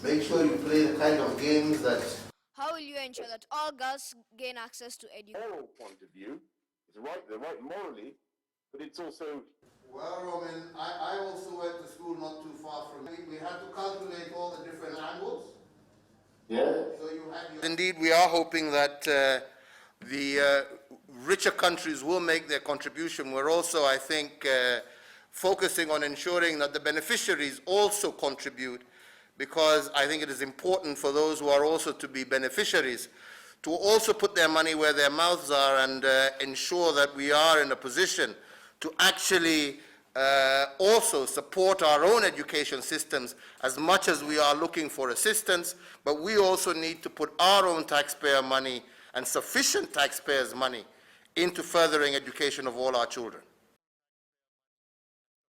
Make sure you play the kind of games that... How will you ensure that all girls gain access to education? Moral point of view, it's right, they're right morally, but it's also... Well, Roman, I also went to school not too far from me. We had to calculate all the different angles. Yeah. So you have Indeed, we are hoping that the richer countries will make their contribution. We're also, I think, focusing on ensuring that the beneficiaries also contribute, because I think it is important for those who are also to be beneficiaries to also put their money where their mouths are and ensure that we are in a position to actually also support our own education systems as much as we are looking for assistance, but we also need to put our own taxpayer money and sufficient taxpayers' money into furthering education of all our children.